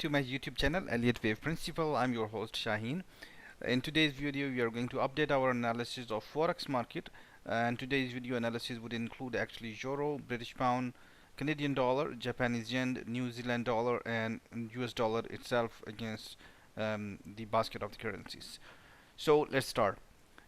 to my YouTube channel, Elliott Wave Principal. I'm your host Shaheen. In today's video, we are going to update our analysis of Forex market. And today's video analysis would include actually Euro, British Pound, Canadian Dollar, Japanese Yen, New Zealand Dollar, and US Dollar itself against the basket of the currencies. So let's start.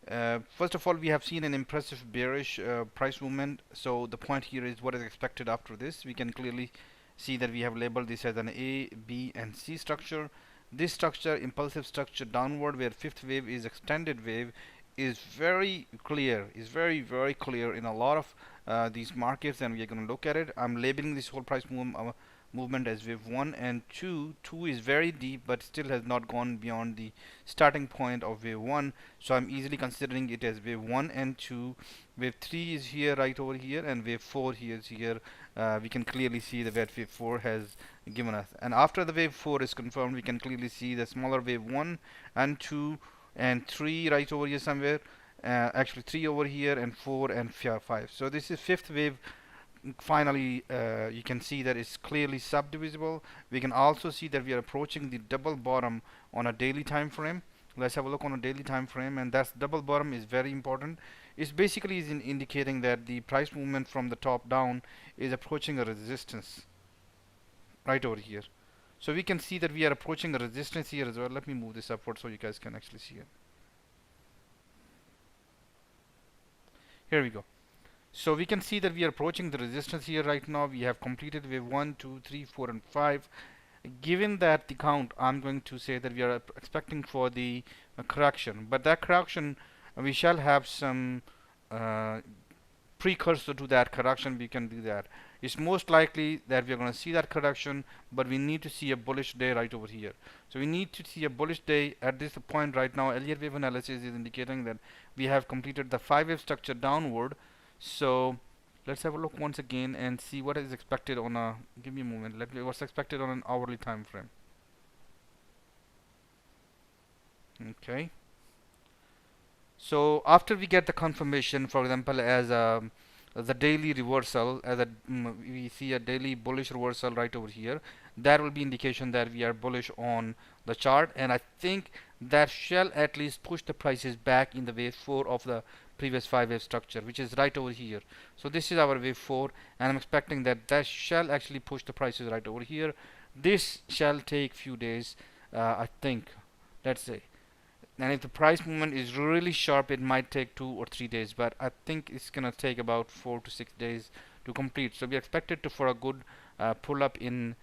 First of all, we have seen an impressive bearish price movement. So the point here is what is expected after this. We can clearly see that we have labeled this as an A, B, and C structure. This structure, impulsive structure downward, where fifth wave is extended wave, is very clear. Is very clear in a lot of these markets, and we are going to look at it. I'm labeling this whole price movement as wave 1 and 2. 2 is very deep but still has not gone beyond the starting point of wave 1, so I'm easily considering it as wave 1 and 2. Wave 3 is here, right over here, and wave 4 here is here. We can clearly see that wave 4 has given us, and after the wave 4 is confirmed, we can clearly see the smaller wave 1 and 2 and 3 right over here somewhere. Actually 3 over here, and 4 and 5. So this is fifth wave. Finally, you can see that it's clearly subdivisible. We can also see that we are approaching the double bottom on a daily time frame. Let's have a look on a daily time frame, and that's double bottom is very important. It's basically indicating that the price movement from the top down is approaching a resistance right over here. So we can see that we are approaching a resistance here as well. Let me move this upward so you guys can actually see it. Here we go. So we can see that we are approaching the resistance here right now. We have completed wave 1, 2, 3, 4, and 5. Given that the count, I'm going to say that we are expecting for the correction. But that correction, we shall have some precursor to that correction. We can do that. It's most likely that we are going to see that correction, but we need to see a bullish day right over here. So we need to see a bullish day at this point right now. Elliott wave analysis is indicating that we have completed the 5-wave structure downward. So let's have a look once again and see what is expected on a, give me a moment, what's expected on an hourly time frame. Okay, so after we get the confirmation, for example, as the daily reversal, we see a daily bullish reversal right over here, that will be indication that we are bullish on the chart, and I think that shall at least push the prices back in the wave 4 of the previous 5-wave structure, which is right over here. So this is our wave 4, and I'm expecting that that shall actually push the prices right over here. This shall take few days, I think, let's say. And if the price movement is really sharp, it might take 2 or 3 days, but I think it's gonna take about 4 to 6 days to complete. So we expected to for a good pull up in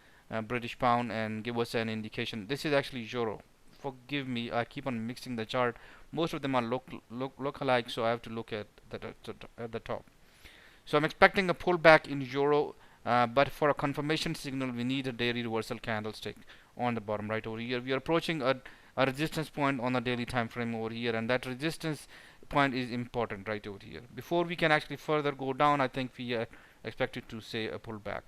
British Pound and give us an indication. This is actually Euro. Forgive me, I keep on mixing the chart. Most of them are look alike, so I have to look at the top. So I'm expecting a pullback in Euro, but for a confirmation signal, we need a daily reversal candlestick on the bottom right over here. We are approaching a resistance point on the daily time frame over here, and that resistance point is important right over here. Before we can actually further go down, I think we are expected to say a pullback.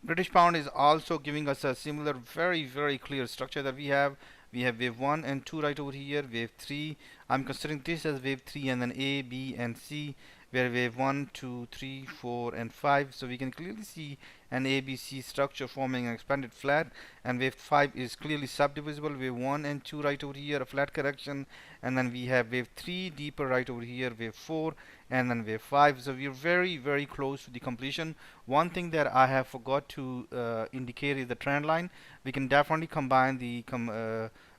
British Pound is also giving us a similar very clear structure that we have. We have wave 1 and 2 right over here. Wave 3, I'm considering this as wave 3, and then A, B, and C, where wave 1, 2, 3, 4, and 5. So we can clearly see an ABC structure forming an expanded flat, and wave 5 is clearly subdivisible. Wave 1 and 2 right over here, a flat correction, and then we have wave 3 deeper right over here, wave 4, and then wave 5. So we are very close to the completion. One thing that I have forgot to indicate is the trend line. We can definitely combine the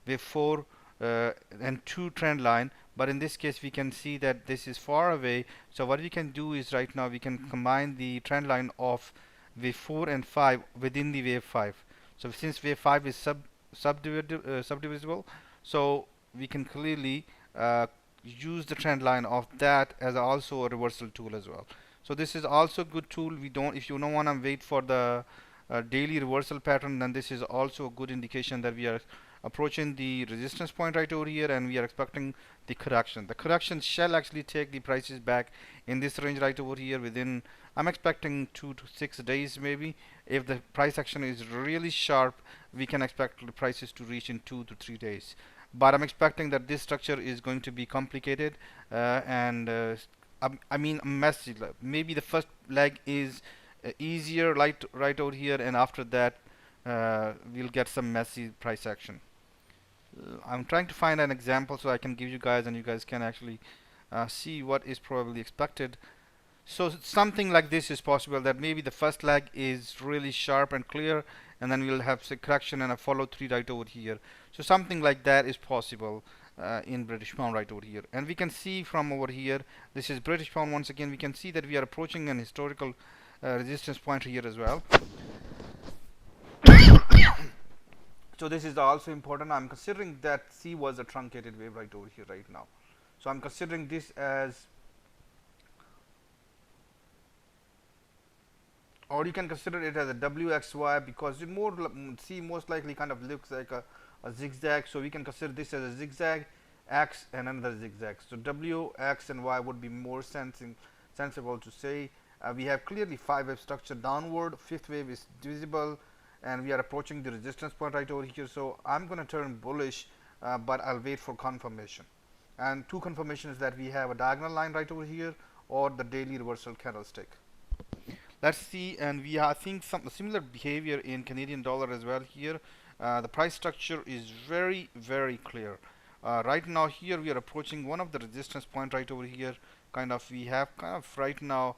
wave 4 and 2 trend line, but in this case we can see that this is far away. So what we can do is right now we can combine the trend line of wave 4 and 5 within the wave 5. So since wave 5 is subdivisible, so we can clearly use the trend line of that as also a reversal tool as well. So this is also a good tool. If you don't want to wait for the daily reversal pattern, then this is also a good indication that we are approaching the resistance point right over here, and we are expecting the correction. The correction shall actually take the prices back in this range right over here within, I'm expecting 2 to 6 days maybe. If the price action is really sharp, we can expect the prices to reach in 2 to 3 days. But I'm expecting that this structure is going to be complicated I mean messy. Maybe the first leg is easier right over here, and after that we'll get some messy price action. I'm trying to find an example so I can give you guys, and you guys can actually see what is probably expected. So something like this is possible, that maybe the first leg is really sharp and clear, and then we'll have a correction and a follow through right over here. So something like that is possible in British pound right over here. And we can see from over here, this is British pound once again. We can see that we are approaching an historical resistance point here as well. So this is also important. I'm considering that C was a truncated wave right over here right now. So I'm considering this as, or you can consider it as a WXY, because it more C most likely kind of looks like a zigzag. So we can consider this as a zigzag, X and another zigzag. So W, X and Y would be more sensible to say. We have clearly 5-wave structure downward, 5th wave is visible, and we are approaching the resistance point right over here. So I'm going to turn bullish, but I'll wait for confirmation. And two confirmations, that we have a diagonal line right over here or the daily reversal candlestick. Let's see, and we are seeing some similar behavior in Canadian dollar as well here. The price structure is very clear. Right now here we are approaching one of the resistance point right over here. We have right now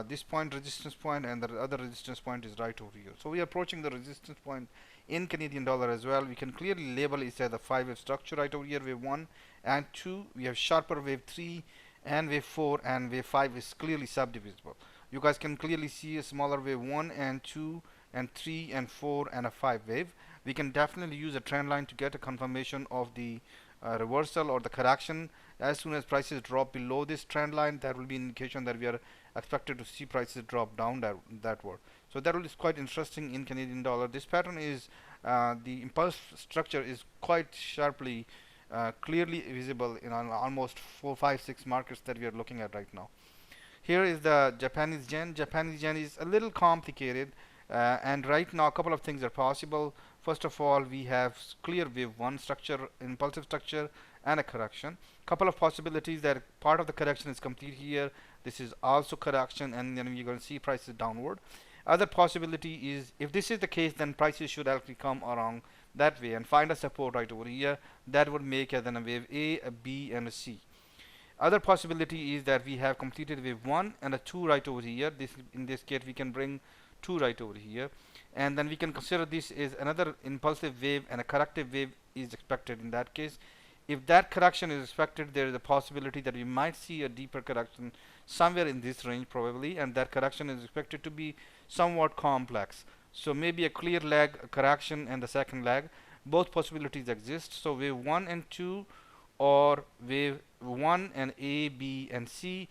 this point resistance point, and the other resistance point is right over here. So we are approaching the resistance point in Canadian dollar as well. We can clearly label it as a 5-wave structure right over here, wave 1 and 2. We have sharper wave 3 and wave 4, and wave 5 is clearly subdivisible. You guys can clearly see a smaller wave 1 and 2 and 3 and 4 and a 5 wave. We can definitely use a trend line to get a confirmation of the reversal or the correction. As soon as prices drop below this trend line, that will be an indication that we are expected to see prices drop down that word. So that is quite interesting in Canadian dollar. This pattern is the impulse structure is quite sharply clearly visible in almost 4, 5, 6 markets that we are looking at right now. Here is the Japanese yen. Japanese yen is a little complicated, and right now a couple of things are possible. First of all, we have clear wave 1 structure, impulsive structure, and a correction. Couple of possibilities that part of the correction is complete here. This is also correction, and then we're going to see prices downward. Other possibility is, if this is the case, then prices should actually come along that way and find a support right over here. That would make it then a wave A, a B, and a C. Other possibility is that we have completed wave 1 and a 2 right over here. In this case we can bring 2 right over here, and then we can consider this is another impulsive wave, and a corrective wave is expected in that case. If that correction is expected, there is a possibility that we might see a deeper correction somewhere in this range probably, and that correction is expected to be somewhat complex. So maybe a clear leg, a correction, and the second leg. Both possibilities exist. So wave 1 and 2, or wave 1 and A, B, and C,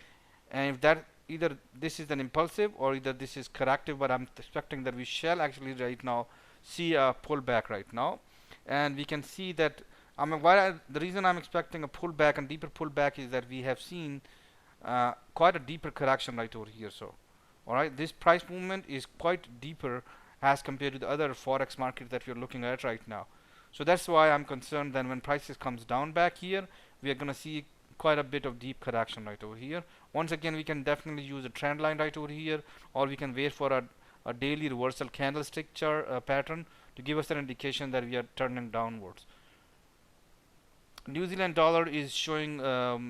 and if that either this is an impulsive or either this is corrective, but I'm expecting that we shall actually right now see a pullback right now, and we can see that the reason I'm expecting a pullback and deeper pullback is that we have seen quite a deeper correction right over here. So alright, this price movement is quite deeper as compared to the other forex market that we're looking at right now. So that's why I'm concerned that when prices comes down back here, we are going to see quite a bit of deep correction right over here. Once again, we can definitely use a trend line right over here, or we can wait for a daily reversal candlestick chart pattern to give us an indication that we are turning downwards. New Zealand dollar is showing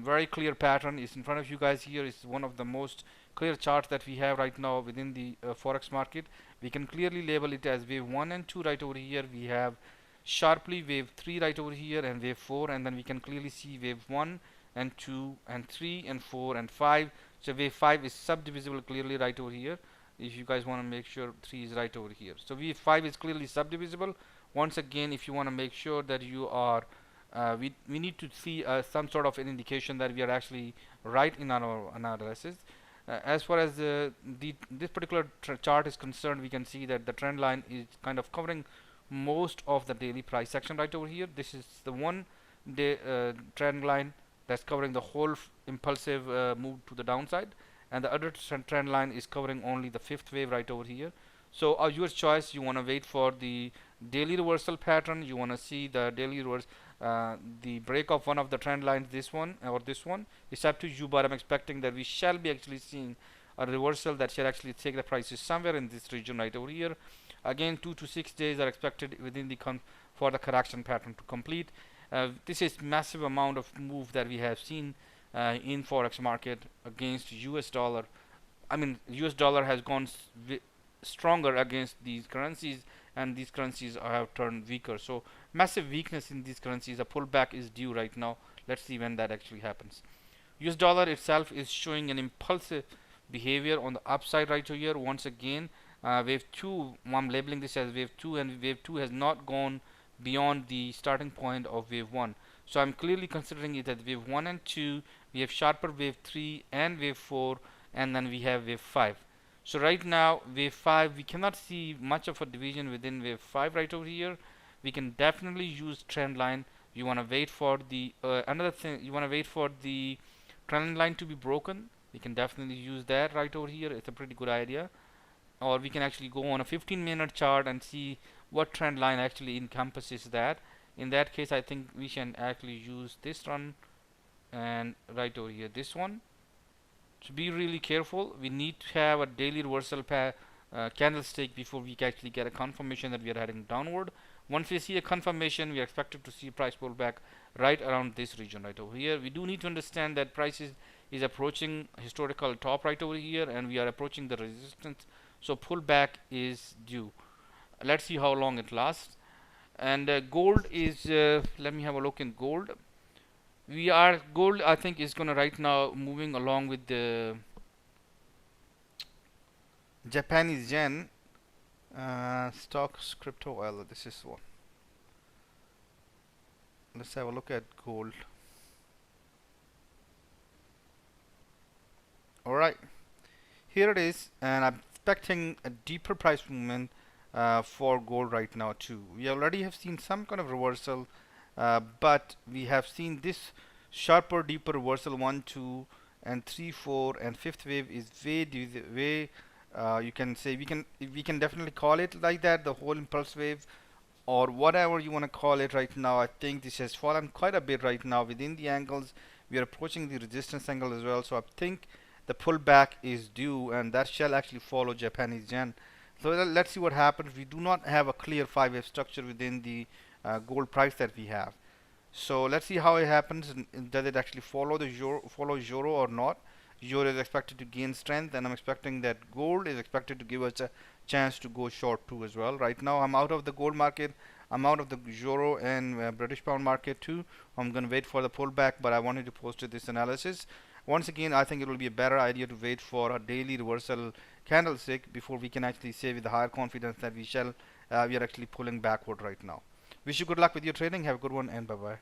very clear pattern. It's in front of you guys here. It's one of the most clear charts that we have right now within the forex market. We can clearly label it as wave 1 and 2 right over here. We have sharply wave 3 right over here, and wave 4, and then we can clearly see wave 1 and 2 and 3 and 4 and 5. So wave 5 is subdivisible clearly right over here. If you guys want to make sure 3 is right over here, so wave 5 is clearly subdivisible. Once again, if you want to make sure that you are we need to see some sort of an indication that we are actually right in our analysis. As far as this particular chart is concerned, we can see that the trend line is kind of covering most of the daily price action right over here. This is the one day trend line that's covering the whole impulsive move to the downside, and the other trend line is covering only the 5th wave right over here. So your choice, you want to wait for the daily reversal pattern, you want to see the daily reverse the break of one of the trend lines, this one or this one. It's up to you, but I'm expecting that we shall be actually seeing a reversal that shall actually take the prices somewhere in this region right over here. Again, 2 to 6 days are expected within the for the correction pattern to complete. This is massive amount of move that we have seen in forex market against US dollar. I mean, US dollar has gone stronger against these currencies, and these currencies have turned weaker. So massive weakness in these currencies. A pullback is due right now. Let's see when that actually happens. US dollar itself is showing an impulsive behavior on the upside right here. Once again, wave 2, I'm labeling this as wave 2, and wave 2 has not gone beyond the starting point of wave 1. So I'm clearly considering it as wave 1 and 2. We have sharper wave 3 and wave 4, and then we have wave 5. So right now, wave 5, we cannot see much of a division within wave 5 right over here. We can definitely use trend line. You want to wait for the another thing. You want to wait for the trend line to be broken. We can definitely use that right over here. It's a pretty good idea. Or we can actually go on a 15-minute chart and see what trend line actually encompasses that. In that case, I think we can actually use this one and right over here this one. So be really careful. We need to have a daily reversal candlestick before we can actually get a confirmation that we are heading downward. Once we see a confirmation, we are expected to see price pullback right around this region right over here. We do need to understand that price is approaching historical top right over here, and we are approaching the resistance. So pullback is due. Let's see how long it lasts. And gold is, let me have a look in gold. Gold, I think, is gonna right now moving along with the Japanese yen. Stocks, crypto oil. This is one. Let's have a look at gold. Alright, here it is, and I'm expecting a deeper price movement for gold right now too. We already have seen some kind of reversal, but we have seen this sharper, deeper reversal. 1, 2, and 3, 4, and fifth wave is way. You can say we can definitely call it like that, the whole impulse wave, or whatever you want to call it right now. I think this has fallen quite a bit right now within the angles. We are approaching the resistance angle as well. So I think the pullback is due, and that shall actually follow Japanese yen. So let's see what happens. We do not have a clear 5-wave structure within the gold price that we have. So let's see how it happens. Does it actually follow the euro or not? Euro is expected to gain strength, and I'm expecting that gold is expected to give us a chance to go short too as well. Right now, I'm out of the gold market. I'm out of the euro and British pound market too. I'm going to wait for the pullback, but I wanted to post this analysis. Once again, I think it will be a better idea to wait for a daily reversal candlestick before we can actually say with higher confidence that we are actually pulling backward right now. Wish you good luck with your trading. Have a good one, and bye bye.